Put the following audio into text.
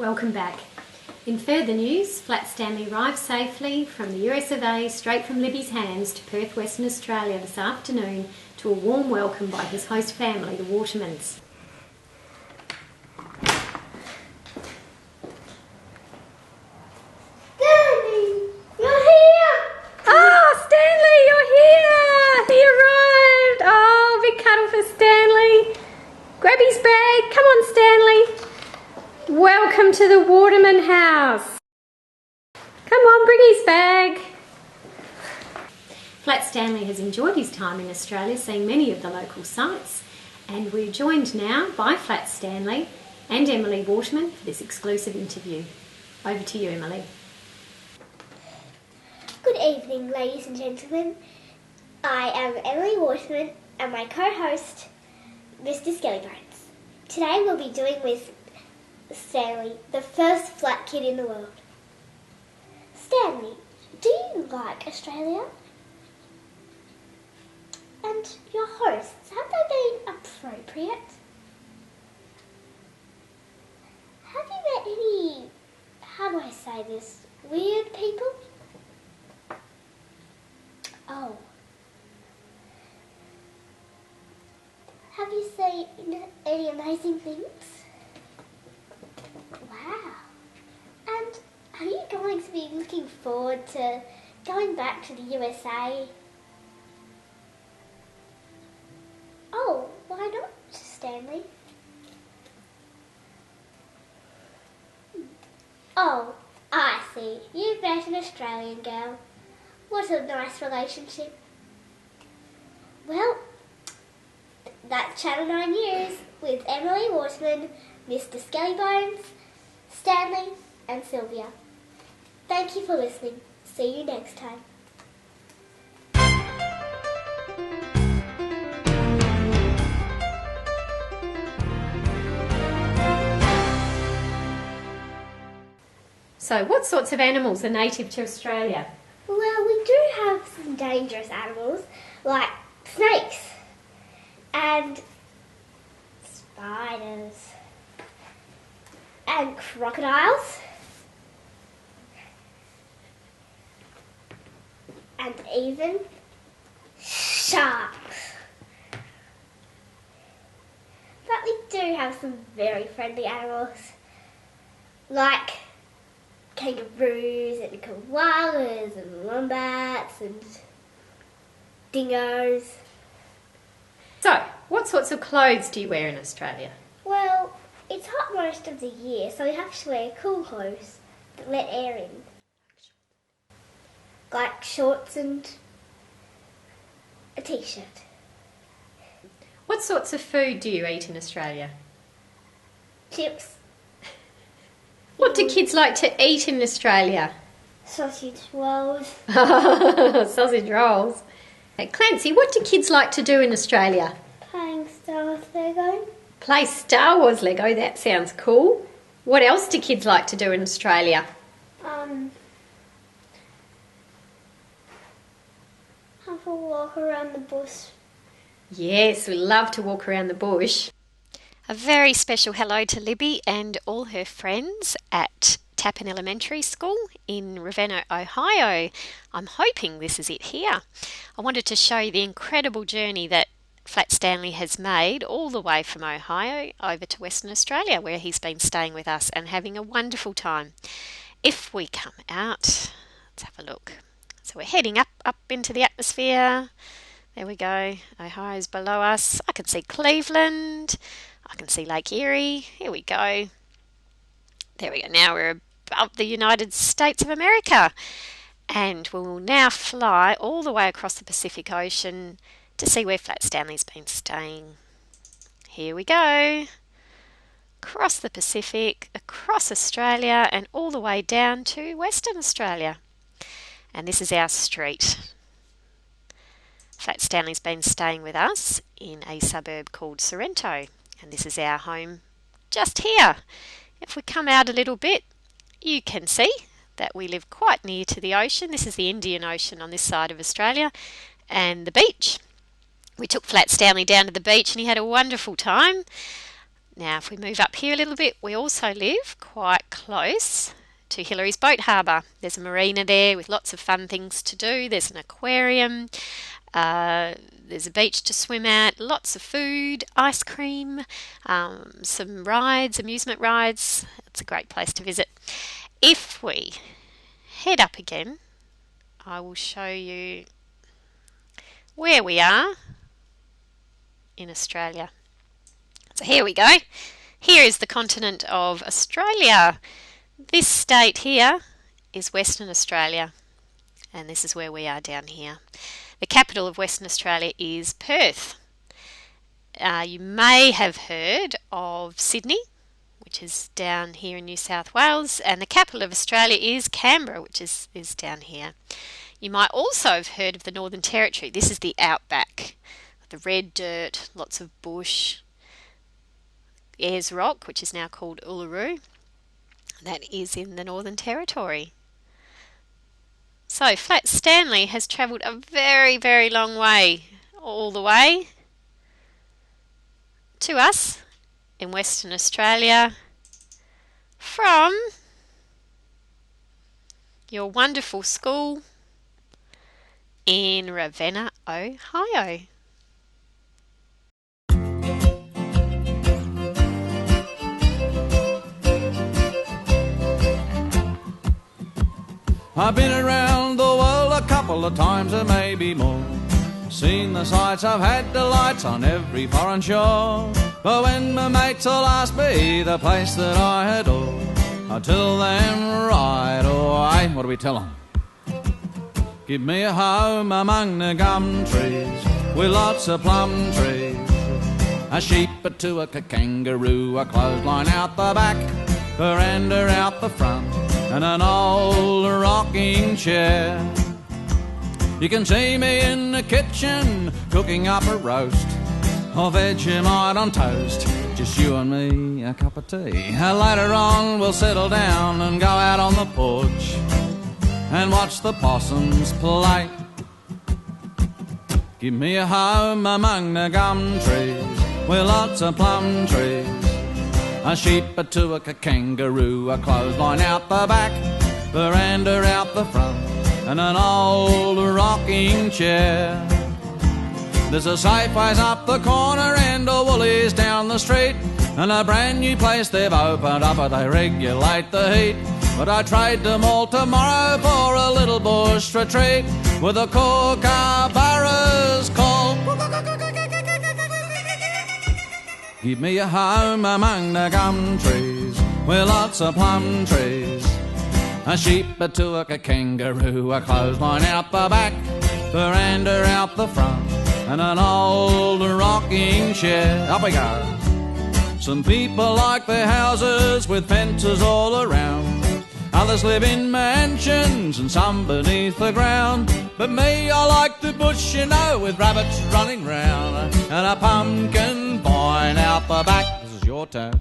welcome back. In further news, Flat Stanley arrived safely from the US of A, straight from Libby's hands, to Perth, Western Australia this afternoon to a warm welcome by his host family, the Watermans. Grab his bag. Come on, Stanley. Welcome to the Waterman house. Come on, bring his bag. Flat Stanley has enjoyed his time in Australia, seeing many of the local sites, and we're joined now by Flat Stanley and Emily Waterman for this exclusive interview. Over to you, Emily. Good evening, ladies and gentlemen. I am Emily Waterman and my co-host, Mr. Skellybones. Today we'll be doing with Stanley, the first flat kid in the world. Stanley, do you like Australia? And your hosts, have they been appropriate? Have you met any, how do I say this, weird people? Oh. Have you seen any amazing things? Wow. And are you going to be looking forward to going back to the USA? Oh, why not, Stanley? Oh, I see. You've met an Australian girl. What a nice relationship. Well, that's Channel 9 News with Emily Waterman, Mr. Skellybones, Stanley and Sylvia. Thank you for listening. See you next time. So, what sorts of animals are native to Australia? Well, we do have some dangerous animals like snakes and spiders and crocodiles and even sharks. But we do have some very friendly animals like kangaroos and koalas and wombats and dingoes. So, what sorts of clothes do you wear in Australia? Well, it's hot most of the year, so we have to wear cool clothes that let air in. Like shorts and a t-shirt. What sorts of food do you eat in Australia? Chips. What do kids like to eat in Australia? Sausage rolls. Sausage rolls. Hey, Clancy, what do kids like to do in Australia? Playing Star Wars Lego. Play Star Wars Lego, that sounds cool. What else do kids like to do in Australia? Have a walk around the bush. Yes, we love to walk around the bush. A very special hello to Libby and all her friends at Tappan Elementary School in Ravenna, Ohio. I'm hoping this is it here. I wanted to show you the incredible journey that Flat Stanley has made all the way from Ohio over to Western Australia, where he's been staying with us and having a wonderful time. If we come out, let's have a look. So we're heading up into the atmosphere. There we go. Ohio's below us. I can see Cleveland. I can see Lake Erie. Here we go. There we go. Now we're above the United States of America. And we'll now fly all the way across the Pacific Ocean to see where Flat Stanley's been staying. Here we go. Across the Pacific, across Australia, and all the way down to Western Australia. And this is our street. Flat Stanley's been staying with us in a suburb called Sorrento. And this is our home just here. If we come out a little bit, you can see that we live quite near to the ocean. This is the Indian Ocean on this side of Australia, and the beach. We took Flat Stanley down to the beach and he had a wonderful time. Now, if we move up here a little bit, we also live quite close to Hillary's Boat Harbour. There's a marina there with lots of fun things to do. There's an aquarium, there's a beach to swim at, lots of food, ice cream, some rides, amusement rides. It's a great place to visit. If we head up again, I will show you where we are in Australia. So here we go. Here is the continent of Australia. This state here is Western Australia, and this is where we are down here. The capital of Western Australia is Perth. You may have heard of Sydney, which is down here in New South Wales, and the capital of Australia is Canberra, which is down here. You might also have heard of the Northern Territory. This is the outback, the red dirt, lots of bush. Ayers Rock, which is now called Uluru, that is in the Northern Territory. So Flat Stanley has travelled a very, very long way, all the way to us in Western Australia from your wonderful school in Ravenna, Ohio. I've been around the world a couple of times or maybe more. Seen the sights, I've had delights on every foreign shore. But when my mates all ask me the place that I adore, I tell them right away. What do we tell them? Give me a home among the gum trees with lots of plum trees, a sheep, a tuak, a kangaroo, a clothesline out the back, veranda out the front, and an old rocking chair. You can see me in the kitchen cooking up a roast of Vegemite on toast, just you and me, a cup of tea. Later on we'll settle down and go out on the porch and watch the possums play. Give me a home among the gum trees with lots of plum trees, a sheep, a tuak, a kangaroo, a clothesline out the back, veranda out the front, and an old rocking chair. There's a Safeways up the corner and a Woolies down the street, and a brand new place they've opened up where they regulate the heat. But I trade them all tomorrow for a little bush retreat with a kookaburras call. Give me a home among the gum trees with lots of plum trees, a sheep, a tuak, a kangaroo, a clothesline out the back, veranda out the front, and an old rocking chair. Up we go. Some people like their houses with fences all around, others live in mansions and some beneath the ground. But me, I like the bush, you know, with rabbits running round and a pumpkin vine out the back. This is your turn.